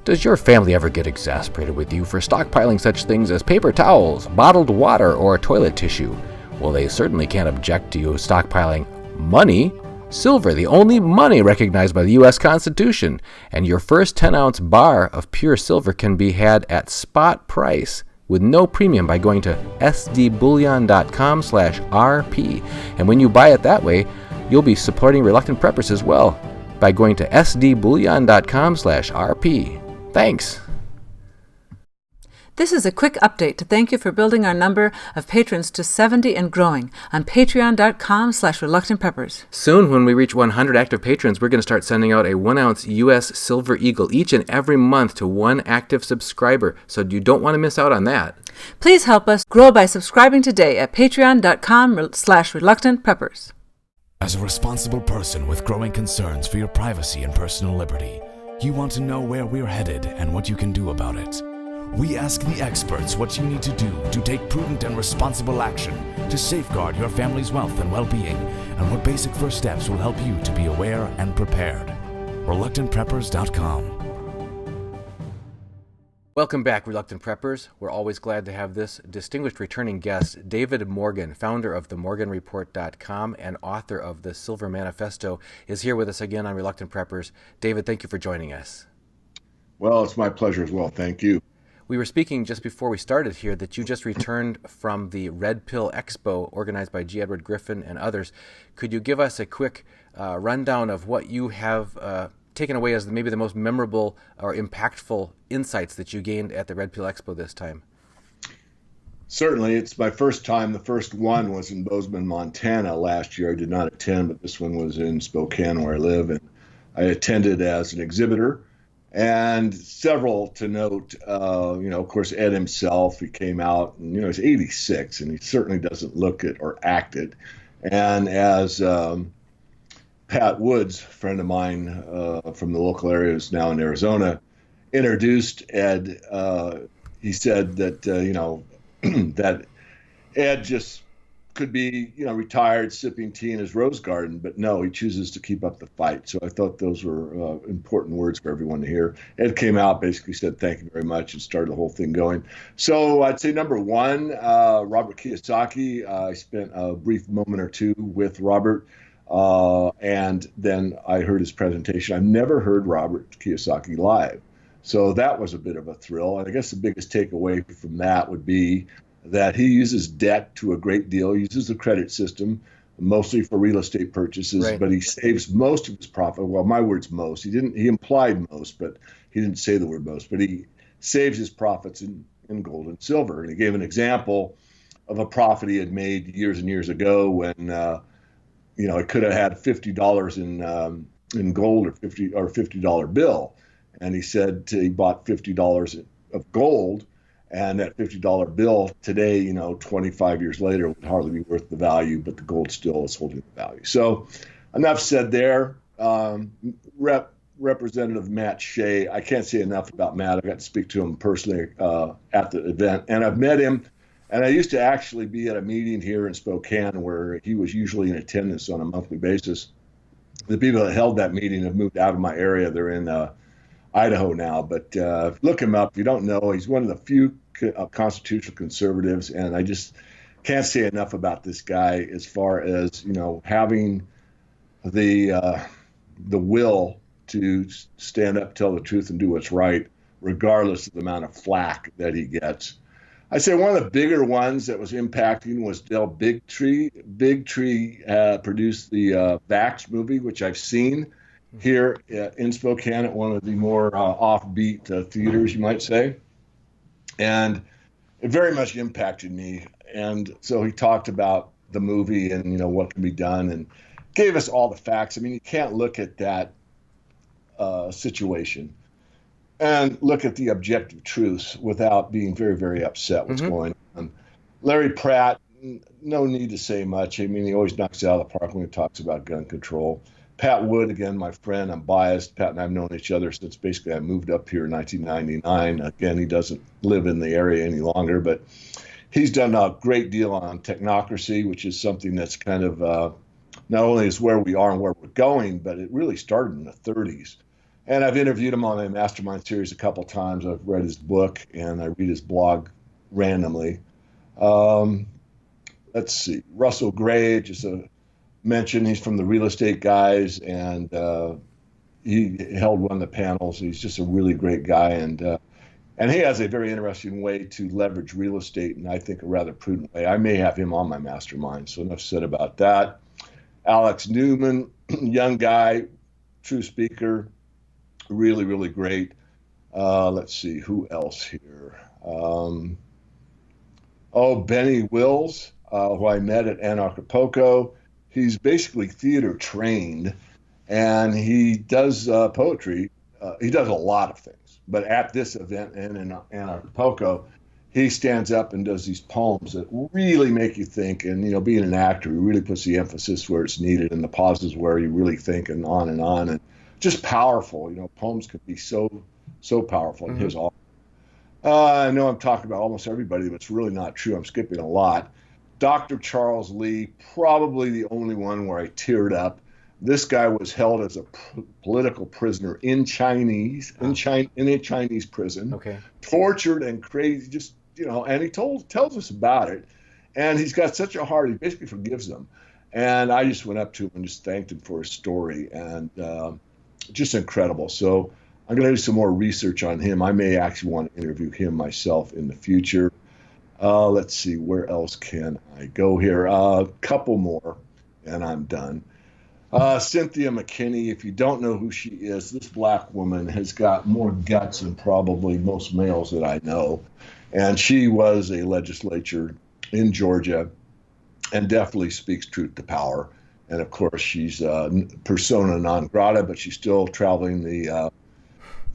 Does your family ever get exasperated with you for stockpiling such things as paper towels, bottled water, or toilet tissue? Well, they certainly can't object to you stockpiling money. Silver, the only money recognized by the U.S. Constitution, and your first 10-ounce bar of pure silver can be had at spot price with no premium by going to sdbullion.com/RP. And when you buy it that way, you'll be supporting Reluctant Preppers as well by going to sdbullion.com/RP. Thanks. This is a quick update to thank you for building our number of patrons to 70 and growing on patreon.com/reluctantpreppers. Soon, when we reach 100 active patrons, we're going to start sending out a 1-ounce U.S. Silver Eagle each and every month to one active subscriber, so you don't want to miss out on that. Please help us grow by subscribing today at patreon.com/reluctantpreppers. As a responsible person with growing concerns for your privacy and personal liberty, you want to know where we're headed and what you can do about it. We ask the experts what you need to do to take prudent and responsible action to safeguard your family's wealth and well-being, and what basic first steps will help you to be aware and prepared. ReluctantPreppers.com. Welcome back, Reluctant Preppers. We're always glad to have this distinguished returning guest, David Morgan, founder of themorganreport.com and author of the Silver Manifesto, is here with us again on Reluctant Preppers. David, thank you for joining us. Well, it's my pleasure as well. Thank you. We were speaking just before we started here that you just returned from the Red Pill Expo organized by G. Edward Griffin and others. Could you give us a quick rundown of what you have taken away as maybe the most memorable or impactful insights that you gained at the Red Pill Expo this time? Certainly. It's my first time. The first one was in Bozeman, Montana last year. I did not attend, but this one was in Spokane where I live, and I attended as an exhibitor. And several to note, of course, Ed himself, he came out and, he's 86 and he certainly doesn't look it or act it. And as Pat Woods, a friend of mine from the local area who's now in Arizona, introduced Ed, he said that, that Ed just could be, retired sipping tea in his rose garden, but no, he chooses to keep up the fight. So I thought those were important words for everyone to hear. Ed came out, basically said, thank you very much, and started the whole thing going. So I'd say number one, Robert Kiyosaki. I spent a brief moment or two with Robert, and then I heard his presentation. I've never heard Robert Kiyosaki live. So that was a bit of a thrill. And I guess the biggest takeaway from that would be that he uses debt to a great deal. He uses the credit system mostly for real estate purchases, right, but he saves most of his profit. Well, my word's most. He implied most, but he didn't say the word most. But he saves his profits in gold and silver. And he gave an example of a profit he had made years and years ago when, it could have had $50 in gold or $50 bill. And he said he bought $50 of gold. And that $50 bill today, 25 years later, would hardly be worth the value, but the gold still is holding the value. So enough said there. Representative Matt Shea, I can't say enough about Matt. I got to speak to him personally at the event, and I've met him. And I used to actually be at a meeting here in Spokane where he was usually in attendance on a monthly basis. The people that held that meeting have moved out of my area. They're in Idaho now, but look him up. If you don't know, he's one of the few constitutional conservatives, and I just can't say enough about this guy as far as, having the will to stand up, tell the truth, and do what's right, regardless of the amount of flack that he gets. I'd say one of the bigger ones that was impacting was Del Bigtree. Bigtree produced the Vax movie, which I've seen here in Spokane at one of the more offbeat theaters, you might say. And it very much impacted me. And so he talked about the movie and, what can be done, and gave us all the facts. I mean, you can't look at that situation and look at the objective truths without being very, very upset what's going on. Larry Pratt, no need to say much. I mean, he always knocks it out of the park when he talks about gun control. Pat Wood, again, my friend, I'm biased. Pat and I have known each other since basically I moved up here in 1999. Again, he doesn't live in the area any longer, but he's done a great deal on technocracy, which is something that's kind of not only is where we are and where we're going, but it really started in the 30s. And I've interviewed him on my mastermind series a couple times. I've read his book and I read his blog randomly. Um, let's see, Russell Gray, just a mention. He's from the real estate guys, and he held one of the panels. He's just a really great guy, and he has a very interesting way to leverage real estate, and I think a rather prudent way. I may have him on my mastermind, so enough said about that. Alex Newman, young guy, true speaker, really, really great. Let's see, who else here? Benny Wills, who I met at Anarchapulco. He's basically theater trained, and he does poetry. He does a lot of things, but at this event in Anarchapulco, he stands up and does these poems that really make you think. And, being an actor, he really puts the emphasis where it's needed and the pauses where you really think, and on and on. And just powerful. Poems can be so, so powerful in his art. I know I'm talking about almost everybody, but it's really not true. I'm skipping a lot. Dr. Charles Lee, probably the only one where I teared up. This guy was held as a political prisoner in a Chinese prison, tortured and crazy, just, and he tells us about it. And he's got such a heart, he basically forgives them. And I just went up to him and just thanked him for his story, and just incredible. So I'm going to do some more research on him. I may actually want to interview him myself in the future. Let's see, where else can I go here? A couple more, and I'm done. Cynthia McKinney, if you don't know who she is, this black woman has got more guts than probably most males that I know. And she was a legislator in Georgia and definitely speaks truth to power. And of course, she's persona non grata, but she's still traveling the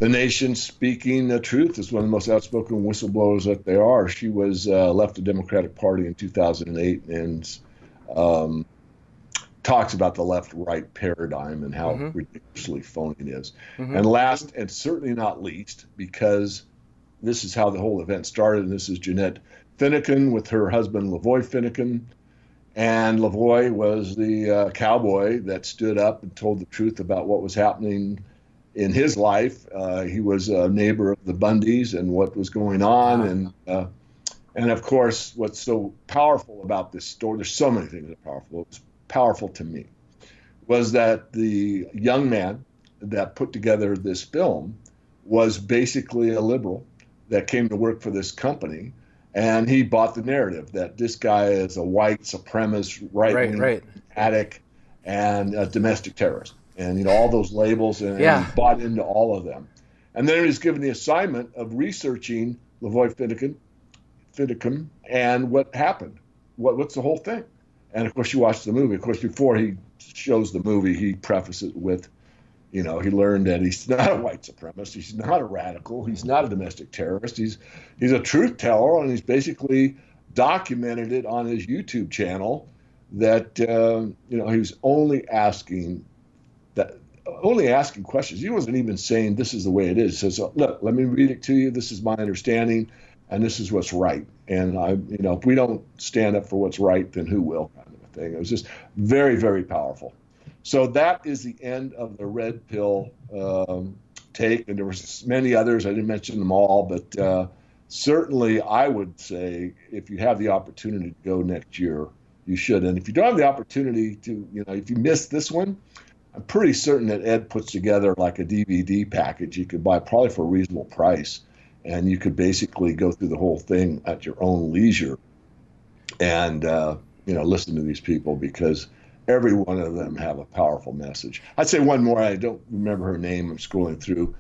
nation speaking the truth. Is one of the most outspoken whistleblowers that there are. She was left the Democratic Party in 2008 and talks about the left-right paradigm and how ridiculously phony it is. And last, and certainly not least, because this is how the whole event started, and this is Jeanette Finnegan with her husband, Lavoy Finnegan. And Lavoy was the cowboy that stood up and told the truth about what was happening in his life. He was a neighbor of the Bundys and what was going on. And of course, what's so powerful about this story, there's so many things that are powerful. It's powerful to me, was that the young man that put together this film was basically a liberal that came to work for this company. And he bought the narrative that this guy is a white supremacist, right-wing addict and a domestic terrorist. And, all those labels, and he bought into all of them. And then he was given the assignment of researching Lavoy Finnegan and what happened. What's the whole thing? And, of course, you watch the movie. Of course, before he shows the movie, he prefaces it with, he learned that he's not a white supremacist. He's not a radical. He's not a domestic terrorist. He's a truth teller, and he's basically documented it on his YouTube channel that, he was only asking questions. He wasn't even saying this is the way it is. He says, look, let me read it to you. This is my understanding, and this is what's right. And if we don't stand up for what's right, then who will? Kind of a thing. It was just very, very powerful. So that is the end of the red pill take, and there were many others. I didn't mention them all, but certainly I would say if you have the opportunity to go next year, you should. And if you don't have the opportunity to, if you miss this one, I'm pretty certain that Ed puts together like a DVD package you could buy probably for a reasonable price, and you could basically go through the whole thing at your own leisure and, listen to these people, because every one of them have a powerful message. I'd say one more. I don't remember her name. I'm scrolling through.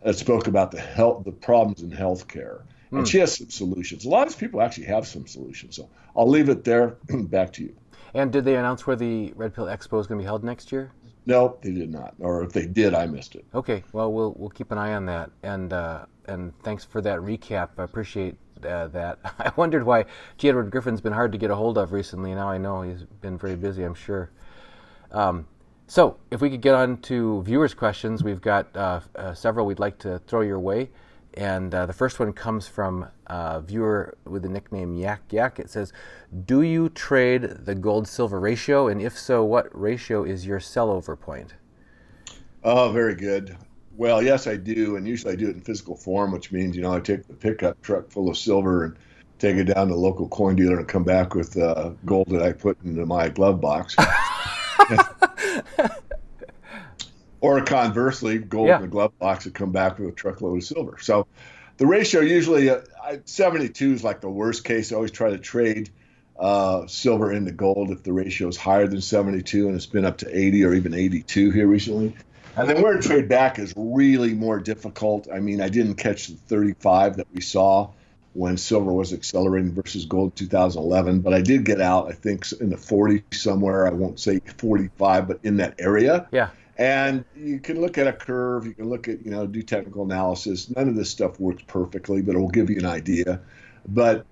That spoke about the problems in healthcare, and she has some solutions. A lot of people actually have some solutions. So I'll leave it there. Back to you. And did they announce where the Red Pill Expo is going to be held next year? No, they did not. Or if they did, I missed it. Okay. Well, we'll keep an eye on that. And thanks for that recap. I appreciate that. I wondered why G. Edward Griffin's been hard to get a hold of recently. Now I know he's been very busy, I'm sure. So if we could get on to viewers' questions, we've got several we'd like to throw your way. And the first one comes from a viewer with the nickname Yak Yak. It says, do you trade the gold-silver ratio? And if so, what ratio is your sell-over point? Oh, very good. Well, yes, I do, and usually I do it in physical form, which means I take the pickup truck full of silver and take it down to the local coin dealer and come back with gold that I put into my glove box. Or conversely, gold in the glove box and come back with a truckload of silver. So the ratio usually 72 is like the worst case. I always try to trade silver into gold if the ratio is higher than 72, and it's been up to 80 or even 82 here recently. And then where to trade back is really more difficult. I mean, I didn't catch the 35 that we saw when silver was accelerating versus gold in 2011, but I did get out, I think, in the 40 somewhere. I won't say 45, but in that area. Yeah. And you can look at a curve, you can look at, do technical analysis. None of this stuff works perfectly, but it will give you an idea. But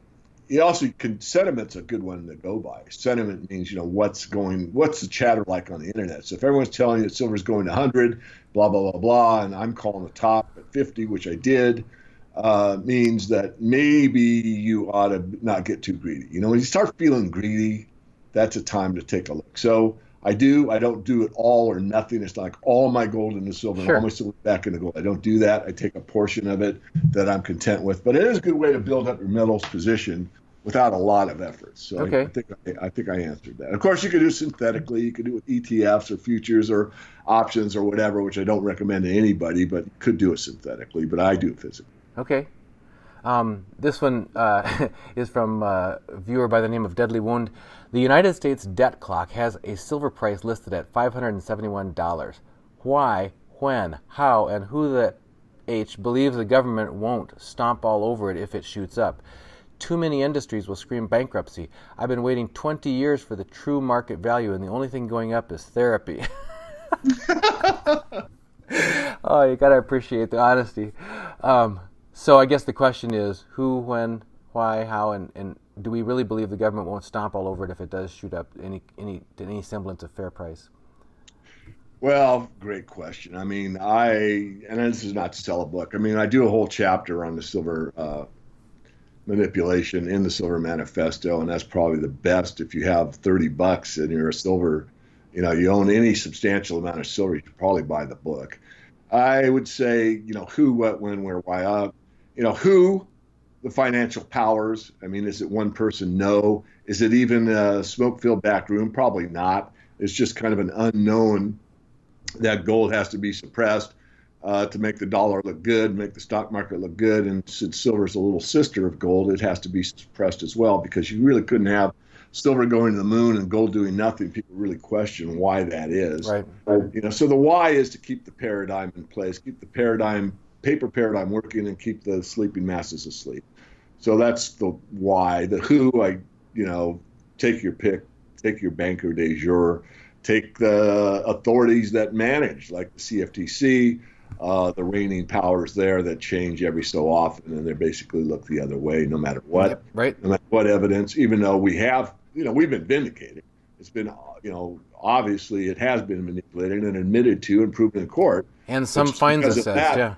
you also sentiment's a good one to go by. Sentiment means, what's the chatter like on the internet? So if everyone's telling you that silver's going to 100, blah, blah, blah, blah, and I'm calling the top at 50, which I did, means that maybe you ought to not get too greedy. When you start feeling greedy, that's a time to take a look. So I don't do it all or nothing. It's not like all my gold into silver and all my silver back into gold. I don't do that. I take a portion of it that I'm content with. But it is a good way to build up your metals position without a lot of effort. So I think I answered that. Of course, you could do synthetically. You could do it with ETFs or futures or options or whatever, which I don't recommend to anybody, but you could do it synthetically. But I do it physically. Okay. This one is from a viewer by the name of Deadly Wound. The United States debt clock has a silver price listed at $571. Why, when, how, and who the H believes the government won't stomp all over it if it shoots up? Too many industries will scream bankruptcy. I've been waiting 20 years for the true market value, and the only thing going up is therapy. Oh, you got to appreciate the honesty. So I guess the question is who, when, why, how, and do we really believe the government won't stomp all over it if it does shoot up any semblance of fair price? Well, great question. I mean, and this is not to sell a book. I mean, I do a whole chapter on the silver manipulation in the Silver Manifesto, and that's probably the best. If you have $30 and you're a silver, you own any substantial amount of silver, you should probably buy the book. I would say, who, what, when, where, why. Who, the financial powers. I mean, is it one person? No. Is it even a smoke-filled back room? Probably not. It's just kind of an unknown that gold has to be suppressed to make the dollar look good, make the stock market look good. And since silver is a little sister of gold, it has to be suppressed as well, because you really couldn't have silver going to the moon and gold doing nothing. People really question why that is. Right. So the why is to keep the paradigm in place, keep the paper paradigm working, and keep the sleeping masses asleep. So that's the why. The who, take your pick, take your banker de jour, take the authorities that manage, like the CFTC, the reigning powers there that change every so often, and they basically look the other way no matter what. Yep, right. No matter what evidence, even though we have, we've been vindicated. It's been, obviously it has been manipulated and admitted to and proven in court. And some fines assessed,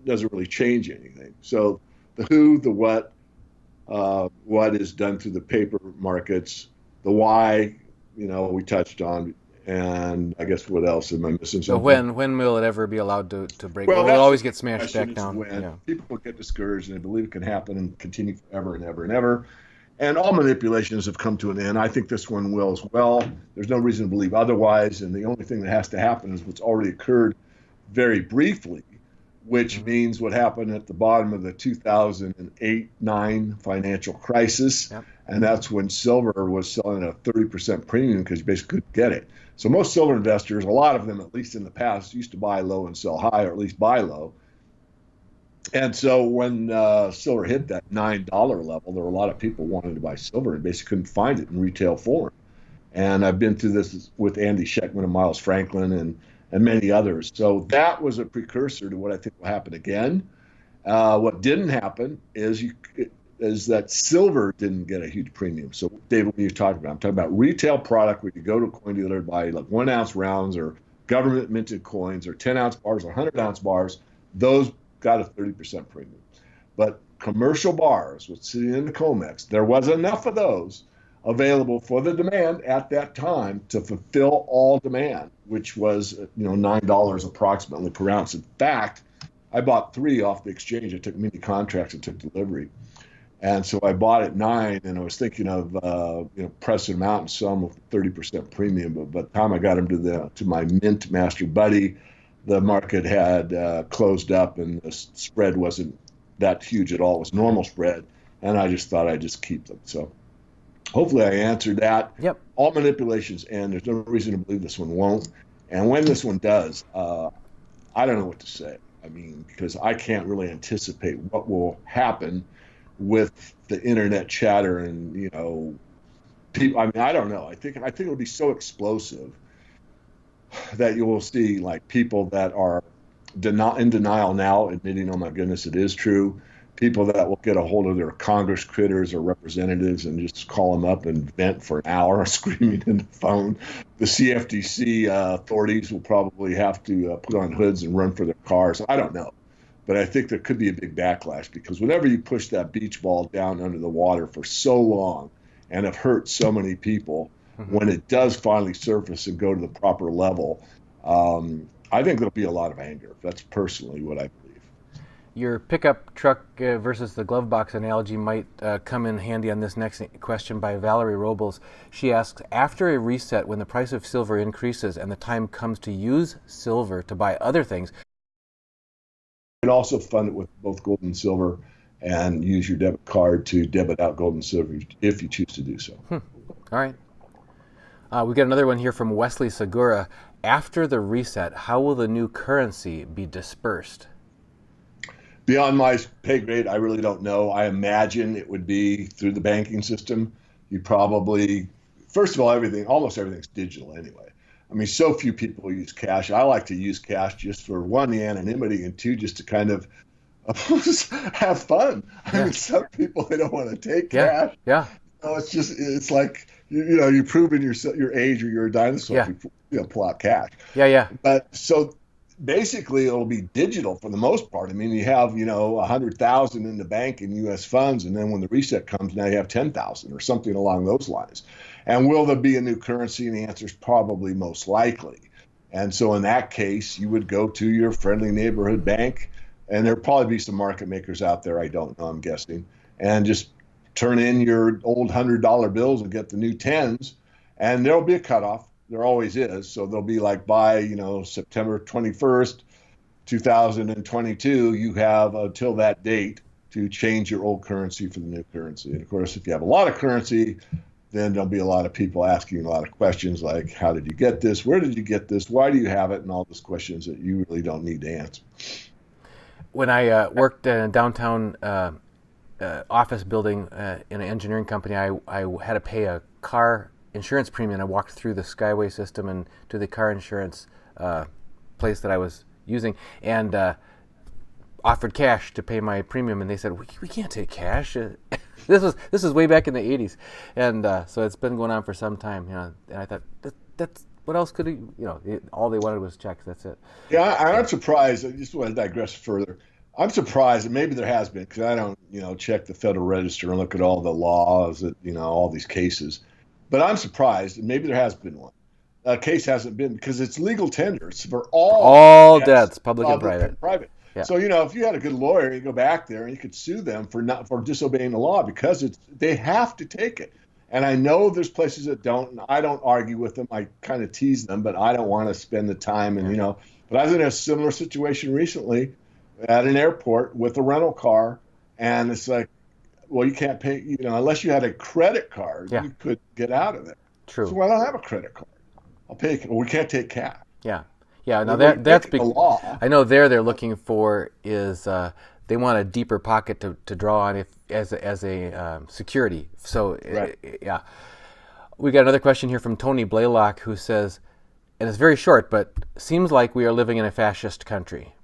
doesn't really change anything. So the who, the what is done through the paper markets, the why, we touched on, and I guess what else am I missing? So when will it ever be allowed to break? Well, it'll always get smashed back down. When people get discouraged and they believe it can happen and continue forever and ever and ever. And all manipulations have come to an end. I think this one will as well. There's no reason to believe otherwise. And the only thing that has to happen is what's already occurred very briefly, which means what happened at the bottom of the 2008-9 financial crisis. Yep. And that's when silver was selling at a 30% premium because you basically couldn't get it. So most silver investors, a lot of them, at least in the past, used to buy low and sell high, or at least buy low. And so when silver hit that $9 level, there were a lot of people wanting to buy silver and basically couldn't find it in retail form. And I've been through this with Andy Schechtman and Miles Franklin and many others. So that was a precursor to what I think will happen again. What didn't happen is that silver didn't get a huge premium. So David, what are you talking about? I'm talking about retail product where you go to a coin dealer to buy like 1 ounce rounds or government minted coins or 10 ounce bars or 100 ounce bars. Those got a 30% premium. But commercial bars, what's sitting in the COMEX, there was enough of those available for the demand at that time to fulfill all demand, which was $9 approximately per ounce. In fact, I bought 3 off the exchange. I took mini contracts and took delivery. And so I bought at 9, and I was thinking of pressing them out and selling them with 30% premium. But by the time I got them to my mint master buddy, the market had closed up, and the spread wasn't that huge at all. It was normal spread, and I just thought I'd just keep them. So hopefully I answered that. Yep. All manipulations end. There's no reason to believe this one won't. And when this one does, I don't know what to say. I mean, because I can't really anticipate what will happen with the internet chatter and people. I mean, I don't know. I think it'll be so explosive that you will see like people that are in denial now, admitting, oh my goodness, it is true. People that will get a hold of their Congress critters or representatives and just call them up and vent for an hour, screaming in the phone. The CFTC authorities will probably have to put on hoods and run for their cars. I don't know. But I think there could be a big backlash, because whenever you push that beach ball down under the water for so long and have hurt so many people, when it does finally surface and go to the proper level, I think there'll be a lot of anger. That's personally what I believe. Your pickup truck versus the glove box analogy might come in handy on this next question by Valerie Robles. She asks, after a reset, when the price of silver increases and the time comes to use silver to buy other things, you can also fund it with both gold and silver and use your debit card to debit out gold and silver if you choose to do so. All right. We got another one here from Wesley Segura. After the reset, how will the new currency be dispersed? Beyond my pay grade, I really don't know. I imagine it would be through the banking system. You probably, first of all, almost everything's digital anyway. I mean, so few people use cash. I like to use cash just for, 1, the anonymity, and 2, just to kind of have fun. I mean, some people, they don't want to take cash. Yeah. It's like, you're proving your age or you're a dinosaur if you pull out cash. Yeah. But so basically it'll be digital for the most part. I mean, you have, 100,000 in the bank in U.S. funds, and then when the reset comes, now you have 10,000 or something along those lines. And will there be a new currency? And the answer is probably most likely. And so in that case, you would go to your friendly neighborhood bank, and there'll probably be some market makers out there, I don't know, I'm guessing, and just turn in your old $100 bills and get the new 10s, and there'll be a cutoff. There always is. So they'll be like, by September 21st, 2022, you have until that date to change your old currency for the new currency. And of course, if you have a lot of currency, then there'll be a lot of people asking a lot of questions like, how did you get this? Where did you get this? Why do you have it? And all those questions that you really don't need to answer. When I worked in a downtown office building in an engineering company, I had to pay a car insurance premium. I walked through the Skyway system and to the car insurance place that I was using, and offered cash to pay my premium, and they said, we can't take cash. This is way back in the 80s, and so it's been going on for some time. And I thought, that's what else could all they wanted was checks. That's it. Yeah, I'm surprised. I just want to digress further. I'm surprised, and maybe there has been, because I don't, check the Federal Register and look at all the laws that, all these cases. But I'm surprised, and maybe there has been one. A case hasn't been, because it's legal tenders for all debts, public and private. Yeah. So, if you had a good lawyer, you go back there and you could sue them for disobeying the law, because they have to take it. And I know there's places that don't, and I don't argue with them. I kind of tease them, but I don't want to spend the time and, But I was in a similar situation recently at an airport with a rental car, and it's like, well, you can't pay, unless you had a credit card, you could get out of there. True. So I don't have a credit card. I'll pay. Well, we can't take cash. Yeah. Now that's big. I know they're looking for is they want a deeper pocket to draw on as a security. So yeah, we got another question here from Tony Blaylock, who says, and it's very short, but seems like we are living in a fascist country.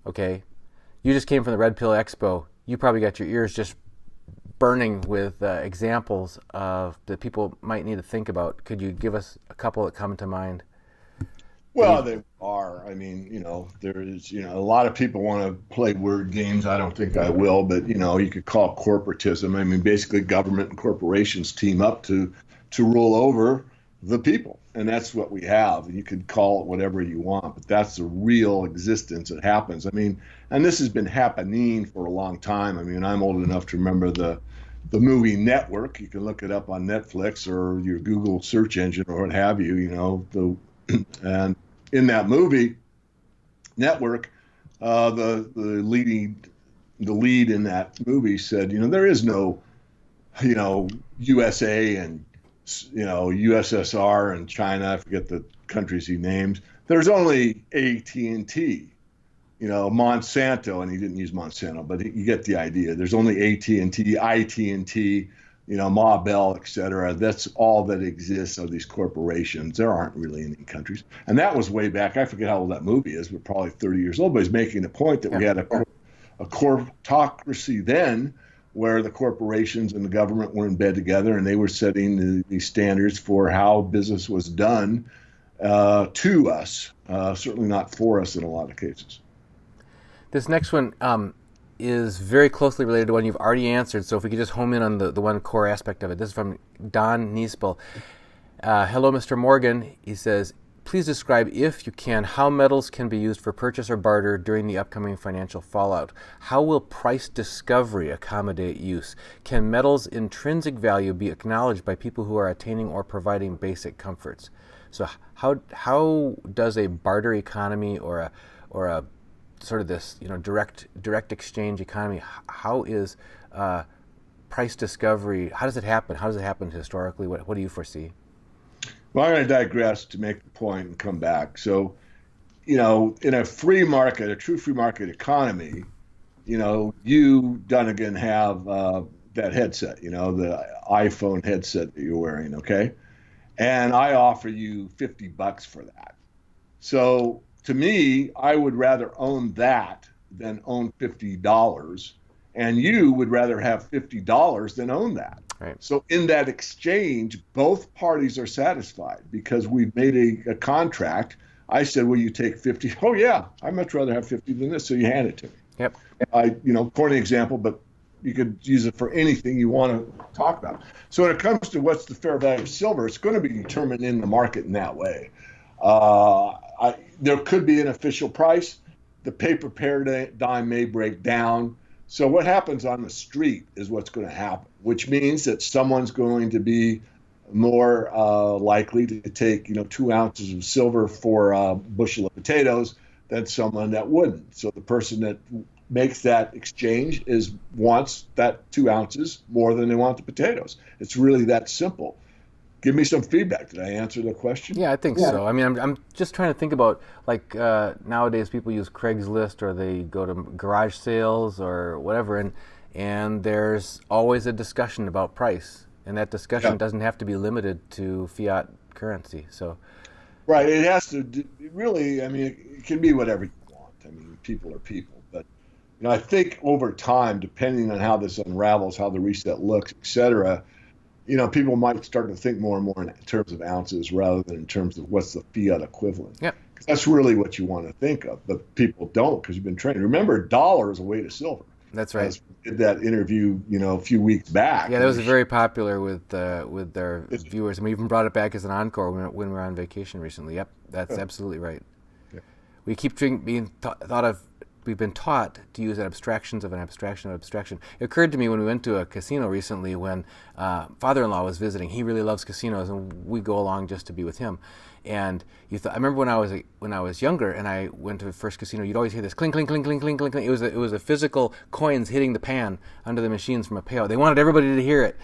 Okay, you just came from the Red Pill Expo. You probably got your ears just burning with examples of that people might need to think about. Could you give us a couple that come to mind? Well, they are. I mean, there is, a lot of people want to play word games. I don't think I will, but you could call it corporatism. I mean, basically, government and corporations team up to rule over the people, and that's what we have. You could call it whatever you want, but that's the real existence that happens. I mean, and this has been happening for a long time. I mean, I'm old enough to remember the movie Network. You can look it up on Netflix or your Google search engine or what have you. And in that movie, Network, the lead in that movie said, there is no, USA and USSR and China. I forget the countries he names. There's only AT&T, Monsanto, and he didn't use Monsanto, but you get the idea. There's only AT&T, IT&T, Ma Bell, et cetera. That's all that exists of these corporations. There aren't really any countries. And that was way back. I forget how old that movie is, but probably 30 years old. But he's making the point that we had a corporatocracy then where the corporations and the government were in bed together and they were setting the standards for how business was done to us, certainly not for us in a lot of cases. This next one is very closely related to one you've already answered, so if we could just home in on the one core aspect of it. This is from Don Niespel. Hello, Mr. Morgan. He says, please describe, if you can, how metals can be used for purchase or barter during the upcoming financial fallout. How will price discovery accommodate use? Can metals' intrinsic value be acknowledged by people who are attaining or providing basic comforts? So how does a barter economy or a sort of this direct exchange economy, how is price discovery, how does it happen? How does it happen historically? What do you foresee? Well, I'm going to digress to make the point and come back. So, in a free market, a true free market economy, you, Dunnigan, have that headset, the iPhone headset that you're wearing, okay? And I offer you $50 for that. So to me, I would rather own that than own $50, and you would rather have $50 than own that. Right. So in that exchange, both parties are satisfied because we've made a contract. I said, will you take 50? Oh, yeah, I'd much rather have 50 than this, so you hand it to me. Yep. Corny example, but you could use it for anything you want to talk about. So when it comes to what's the fair value of silver, it's going to be determined in the market in that way. There could be an official price. The paper paradigm may break down. So what happens on the street is what's going to happen, which means that someone's going to be more likely to take 2 ounces of silver for a bushel of potatoes than someone that wouldn't. So the person that makes that exchange wants that 2 ounces more than they want the potatoes. It's really that simple. Give me some feedback. Did I answer the question? Yeah, I think so. I mean, I'm just trying to think about, like, nowadays people use Craigslist or they go to garage sales or whatever, and there's always a discussion about price, and that discussion doesn't have to be limited to fiat currency. So, right, it has to really. I mean, it can be whatever you want. I mean, people are people, but I think over time, depending on how this unravels, how the reset looks, et cetera, people might start to think more and more in terms of ounces rather than in terms of what's the fiat equivalent. Yeah. That's really what you want to think of, but people don't because you've been trained. Remember, a dollar is a weight of silver. That's right. We did that interview, a few weeks back. Yeah, that was very popular with their viewers, and we even brought it back as an encore when we were on vacation recently. Yep, that's absolutely right. Yeah. We keep we've been taught to use abstractions of an abstraction of abstraction. It occurred to me when we went to a casino recently when father-in-law was visiting. He really loves casinos, and we go along just to be with him. And I remember when I was younger and I went to the first casino, you'd always hear this clink, clink, clink, clink, clink, clink. It was a physical coins hitting the pan under the machines from a payout. They wanted everybody to hear it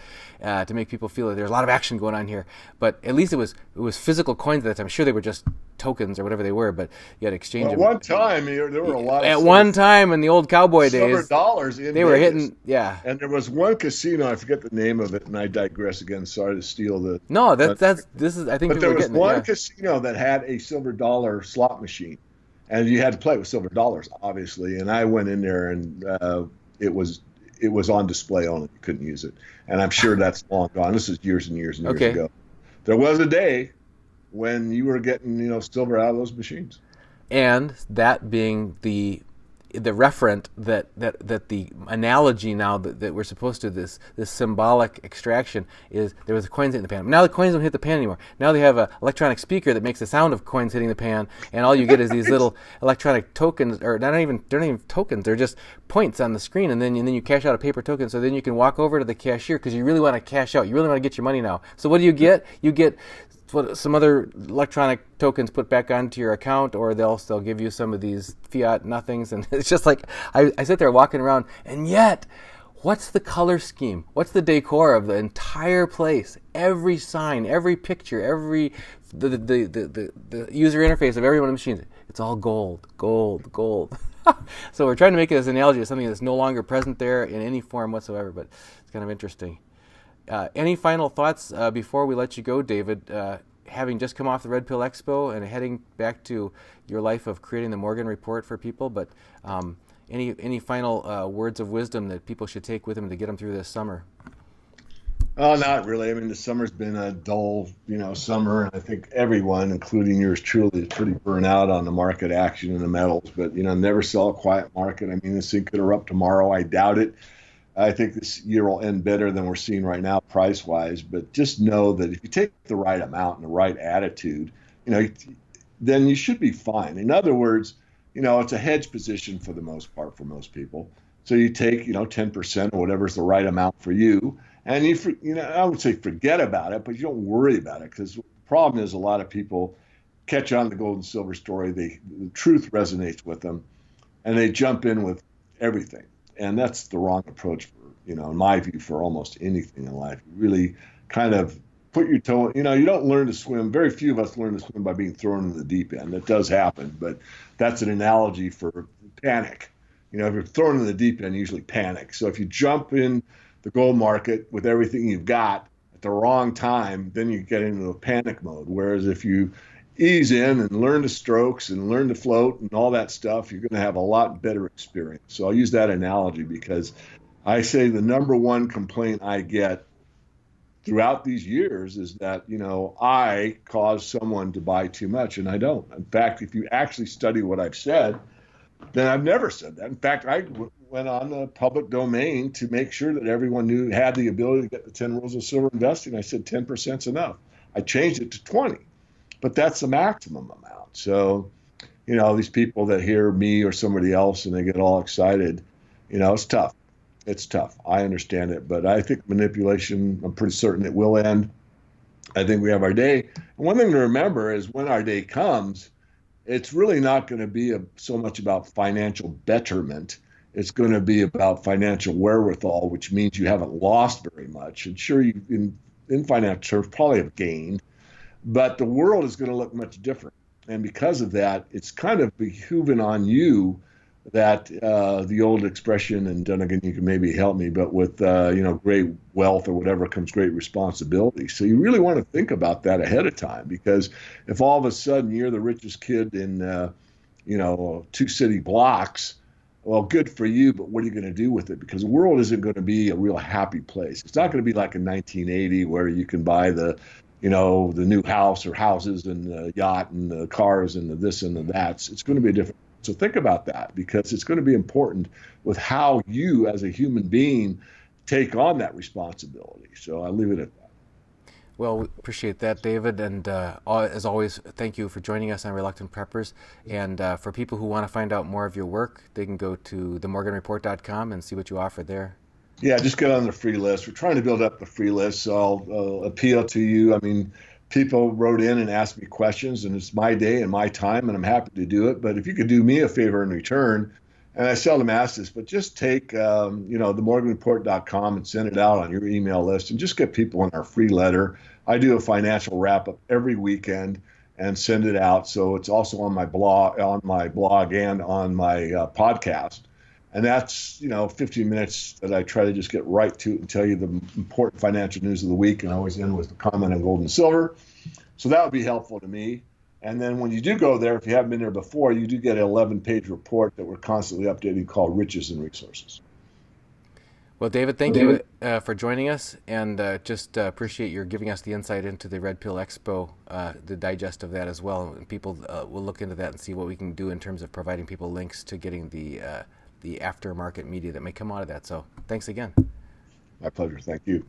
to make people feel that there's a lot of action going on here. But at least it was physical coins at that time. I'm sure they were just tokens or whatever they were, but you had to exchange them. At one time, there were a lot of at one time in the old cowboy days, dollars they were hitting, yeah. And there was one casino, I forget the name of it, and I digress again. Sorry to steal the. No, this is. I think. But there was one casino that had a silver dollar slot machine, and you had to play with silver dollars, obviously. And I went in there, and it was on display only. You couldn't use it, and I'm sure that's long gone. This is years and years and years ago. There was a day when you were getting, silver out of those machines. And that being the referent that the analogy now that we're supposed to, this symbolic extraction, is there was coins hitting the pan. Now the coins don't hit the pan anymore. Now they have an electronic speaker that makes the sound of coins hitting the pan, and all you get is these little electronic tokens, or they're not even tokens, they're just points on the screen, and then you cash out a paper token, so then you can walk over to the cashier because you really want to cash out. You really want to get your money now. So what do you get? You get some other electronic tokens put back onto your account, or they'll give you some of these fiat nothings, and it's just like I sit there walking around, and yet, what's the color scheme? What's the decor of the entire place? Every sign, every picture, every the user interface of every one of the machines, it's all gold, gold, gold. So we're trying to make this analogy of something that's no longer present there in any form whatsoever, but it's kind of interesting. Any final thoughts before we let you go, David? Having just come off the Red Pill Expo and heading back to your life of creating the Morgan Report for people, but any final words of wisdom that people should take with them to get them through this summer? Oh, not really. I mean, the summer's been a dull, summer, and I think everyone, including yours truly, is pretty burnt out on the market action and the metals. But never sell a quiet market. I mean, this thing could erupt tomorrow. I doubt it. I think this year will end better than we're seeing right now price-wise, but just know that if you take the right amount and the right attitude, then you should be fine. In other words, it's a hedge position for the most part for most people. So you take, 10% or whatever's the right amount for you, and I would say forget about it, but you don't worry about it, because the problem is a lot of people catch on the gold and silver story. The truth resonates with them, and they jump in with everything. And that's the wrong approach for, in my view, for almost anything in life. You really kind of put your toe, you don't learn to swim. Very few of us learn to swim by being thrown in the deep end. That does happen, but that's an analogy for panic. If you're thrown in the deep end, you usually panic. So if you jump in the gold market with everything you've got at the wrong time, then you get into a panic mode. Whereas if you ease in and learn the strokes and learn to float and all that stuff, you're going to have a lot better experience. So I'll use that analogy because I say the number one complaint I get throughout these years is that, I cause someone to buy too much, and I don't. In fact, if you actually study what I've said, then I've never said that. In fact, I went on the public domain to make sure that everyone had the ability to get the 10 rules of silver investing. I said 10% is enough. I changed it to 20. But that's the maximum amount. So, these people that hear me or somebody else and they get all excited, it's tough. It's tough. I understand it. But I think manipulation, I'm pretty certain it will end. I think we have our day. And one thing to remember is when our day comes, it's really not going to be so much about financial betterment. It's going to be about financial wherewithal, which means you haven't lost very much. And sure, you in financial terms probably have gained. But the world is going to look much different. And because of that, it's kind of behooving on you that the old expression, and Dunnigan, you can maybe help me, but with, great wealth or whatever comes great responsibility. So you really want to think about that ahead of time, because if all of a sudden you're the richest kid in, 2 city blocks, well, good for you, but what are you going to do with it? Because the world isn't going to be a real happy place. It's not going to be like in 1980 where you can buy the new house or houses and the yacht and the cars and the this and the that. It's going to be different. So think about that, because it's going to be important with how you as a human being take on that responsibility. So I'll leave it at that. Well, we appreciate that, David. And as always, thank you for joining us on Reluctant Preppers. And for people who want to find out more of your work, they can go to themorganreport.com and see what you offer there. Yeah, just get on the free list. We're trying to build up the free list, so I'll appeal to you. I mean, people wrote in and asked me questions, and it's my day and my time, and I'm happy to do it. But if you could do me a favor in return, and I seldom ask this, but just take, themorganreport.com and send it out on your email list, and just get people in our free letter. I do a financial wrap-up every weekend and send it out, so it's also on my blog and on my podcast. And that's, 15 minutes that I try to just get right to it and tell you the important financial news of the week, and I always end with the comment on gold and silver. So that would be helpful to me. And then when you do go there, if you haven't been there before, you do get an 11-page report that we're constantly updating called Riches and Resources. Well, David, thank you for joining us, and just appreciate your giving us the insight into the Red Pill Expo, the digest of that as well. People will look into that and see what we can do in terms of providing people links to getting the aftermarket media that may come out of that. So thanks again. My pleasure. Thank you.